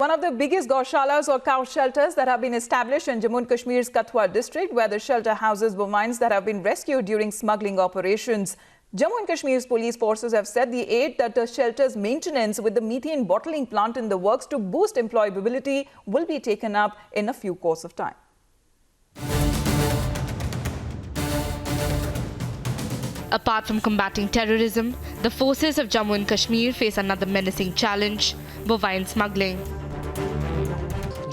One of the biggest gaushalas or cow shelters that have been established in Jammu and Kashmir's Kathua district, where the shelter houses bovines that have been rescued during smuggling operations. Jammu and Kashmir's police forces have said the aid that the shelter's maintenance with the methane bottling plant in the works to boost employability will be taken up in a few course of time. Apart from combating terrorism, the forces of Jammu and Kashmir face another menacing challenge: bovine smuggling.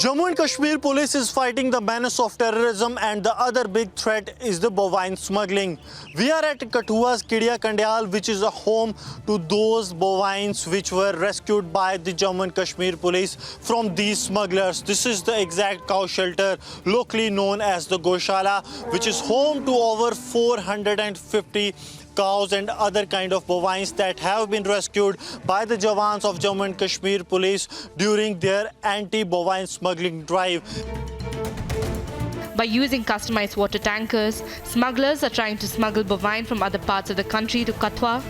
Jammu and Kashmir police is fighting the menace of terrorism, and the other big threat is the bovine smuggling. We are at Kathua's Kidia Kandyal, which is a home to those bovines which were rescued by the Jammu and Kashmir police from these smugglers. This is the exact cow shelter locally known as the Goshala, which is home to over 450 cows and other kind of bovines that have been rescued by the Jawans of Jammu and Kashmir police during their anti-bovine smuggling drive. By using customized water tankers, smugglers are trying to smuggle bovine from other parts of the country to Kathua.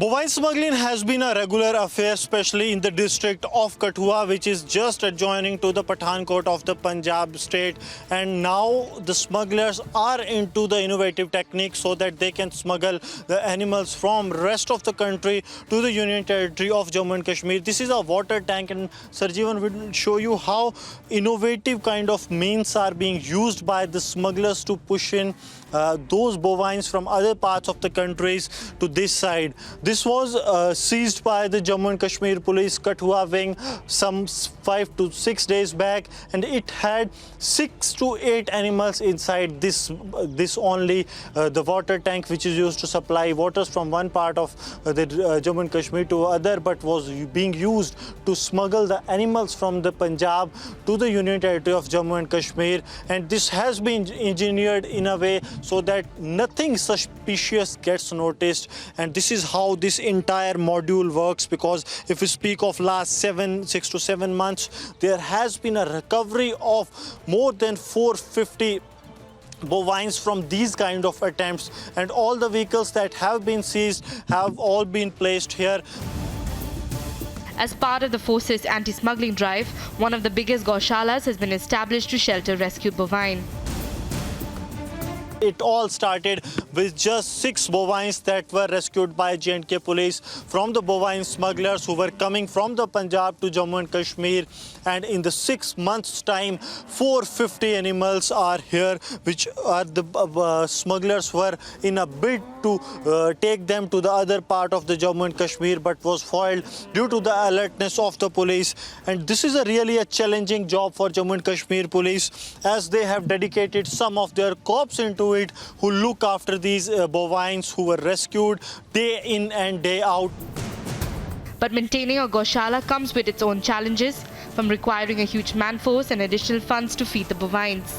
Bovine smuggling has been a regular affair, especially in the district of Kathua, which is just adjoining to the Pathankot of the Punjab state. And now the smugglers are into the innovative technique so that they can smuggle the animals from rest of the country to the Union Territory of Jammu and Kashmir. This is a water tank, and Sarjeevan will show you how innovative kind of means are being used by the smugglers to push in those bovines from other parts of the countries to this side. This was seized by the Jammu and Kashmir police Kathua wing some 5 to 6 days back, and it had 6 to 8 animals inside this only the water tank, which is used to supply waters from one part of the Jammu and Kashmir to other, but was being used to smuggle the animals from the Punjab to the Union Territory of Jammu and Kashmir. And this has been engineered in a way so that nothing suspicious gets noticed. And this is how this entire module works, because if we speak of last 6 to 7 months, there has been a recovery of more than 450 bovines from these kind of attempts, and all the vehicles that have been seized have all been placed here. As part of the forces' anti-smuggling drive, one of the biggest gaushalas has been established to shelter rescued bovine. It all started with just 6 bovines that were rescued by J&K police from the bovine smugglers who were coming from the Punjab to Jammu and Kashmir. And in the 6 months' time, 450 animals are here, which are the smugglers were in a bid to take them to the other part of the Jammu and Kashmir, but was foiled due to the alertness of the police. And this is really a challenging job for Jammu and Kashmir police, as they have dedicated some of their corps into it, who look after these bovines who were rescued day in and day out. But maintaining a gaushala comes with its own challenges, from requiring a huge manforce and additional funds to feed the bovines.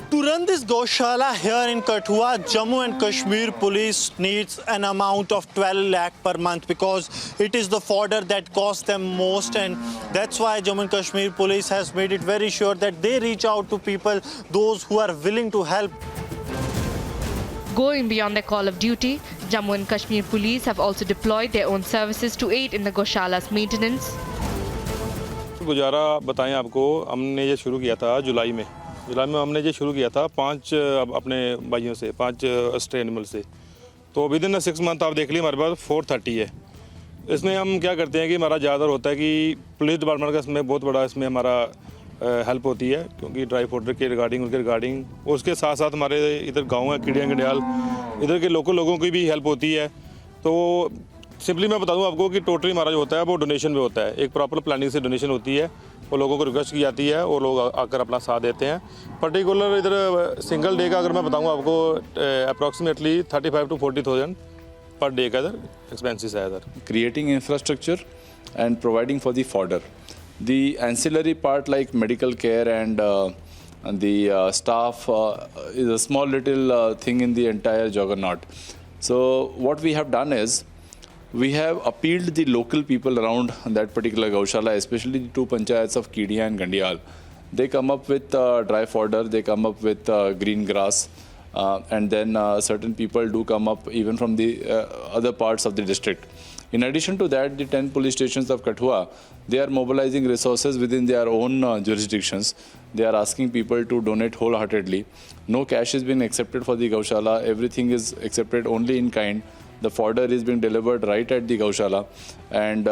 To run this gaushala here in Kathua, Jammu and Kashmir police needs an amount of 12 lakh per month, because it is the fodder that costs them most. And that's why Jammu and Kashmir police has made it very sure that they reach out to people, those who are willing to help. Going beyond their call of duty, Jammu and Kashmir police have also deployed their own services to aid in the gaushala's maintenance. गुजारा बताएं आपको, हमने ये शुरू किया था जुलाई में हमने ये शुरू किया था 5 अपने भाइयों से, 5 स्ट्रे एनिमल से। तो विद इन 6 मंथ आप देख लीजिए हमारे पास 430 है। इसमें हम क्या करते हैं कि हमारा ज़्यादातर होता है कि पुलिस डिपार्टमेंट का इसमें बहुत बड़ा इसमें हमारा हेल्प होती है, क्योंकि ड्राई फॉडर के रिगार्डिंग उनके रिगार्डिंग उसके साथ साथ हमारे इधर गाँव है किडिया कंडियाल, इधर के लोकल लोगों की भी हेल्प होती है। तो सिंपली मैं बता दूं आपको कि टोटली हमारा जो होता है वो डोनेशन पे होता है, एक प्रॉपर प्लानिंग से डोनेशन होती है, वो लोगों को रिक्वेस्ट की जाती है और लोग आकर अपना साथ देते हैं। पर्टिकुलर इधर सिंगल डे का अगर मैं बताऊं आपको अप्रॉक्सीमेटली 35 to 40,000 पर डे का इधर एक्सपेंसेस है इधर। Creating infrastructure and providing for the fodder. The ancillary part like medical care and the staff is a small little thing in the entire juggernaut. So what we have done is, we have appealed the local people around that particular gaushala, especially the 2 panchayats of Kidia and Gandial. They come up with dry fodder, they come up with green grass, and then certain people do come up even from the other parts of the district. In addition to that, the 10 police stations of Kathua, they are mobilizing resources within their own jurisdictions. They are asking people to donate wholeheartedly. No cash is being accepted for the Gaushala. Everything is accepted only in kind. The fodder is being delivered right at the Gaushala. And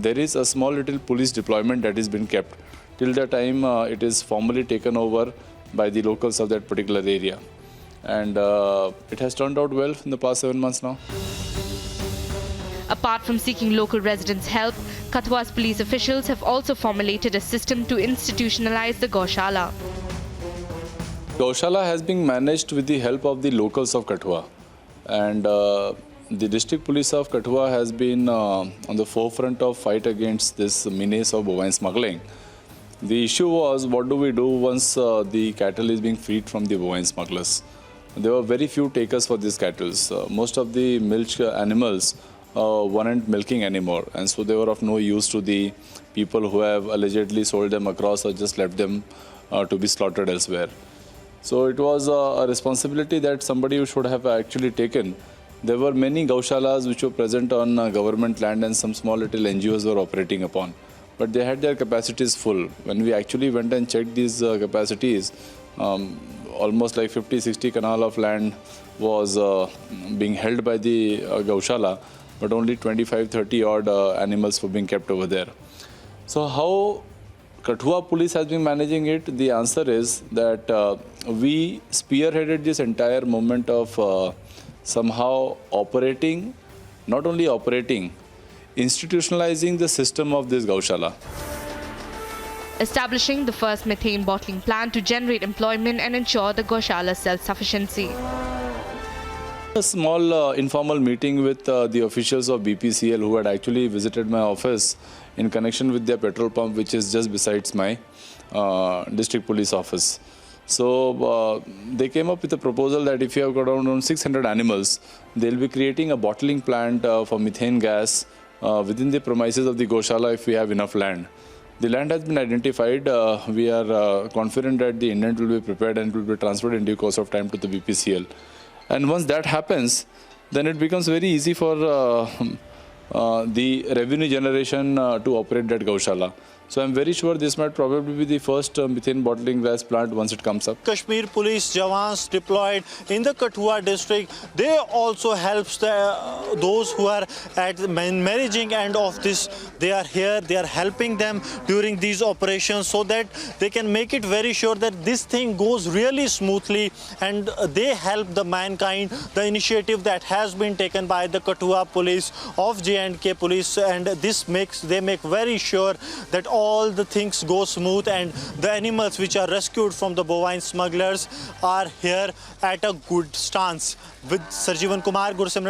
there is a small little police deployment that is being kept till the time it is formally taken over by the locals of that particular area. And it has turned out well in the past 7 months now. Apart from seeking local residents' help, Kathua's police officials have also formulated a system to institutionalize the Gaushala. Gaushala has been managed with the help of the locals of Kathua. And the district police of Kathua has been on the forefront of fight against this menace of bovine smuggling. The issue was, what do we do once the cattle is being freed from the bovine smugglers? There were very few takers for these cattle. Most of the milch animals weren't milking anymore, and so they were of no use to the people who have allegedly sold them across or just left them to be slaughtered elsewhere. So it was a responsibility that somebody should have actually taken. There were many Gaushalas which were present on government land, and some small little NGOs were operating upon. But they had their capacities full. When we actually went and checked these capacities, almost like 50-60 canal of land was being held by the Gaushala, but only 25-30 odd animals were being kept over there. So how Kathua police has been managing it? The answer is that we spearheaded this entire movement of somehow operating, not only operating, institutionalizing the system of this Gaushala. Establishing the first methane bottling plant to generate employment and ensure the Gaushala's self-sufficiency. A small informal meeting with the officials of BPCL who had actually visited my office in connection with their petrol pump, which is just besides my district police office. So they came up with a proposal that if you have got around 600 animals, they'll be creating a bottling plant for methane gas within the premises of the Gaushala if we have enough land. The land has been identified. We are confident that the indent will be prepared and will be transferred in due course of time to the BPCL. And once that happens, then it becomes very easy for the revenue generation to operate that Gaushala. So I'm very sure this might probably be the first methane bottling gas plant once it comes up. Kashmir police jawans deployed in the Kathua district, they also helps those who are at the managing end of this. They are here, they are helping them during these operations so that they can make it very sure that this thing goes really smoothly, and they help the mankind. The initiative that has been taken by the Kathua police of J&K police, and they make very sure that all the things go smooth and the animals which are rescued from the bovine smugglers are here at a good stance. With Sarjeevan Kumar, Gursimran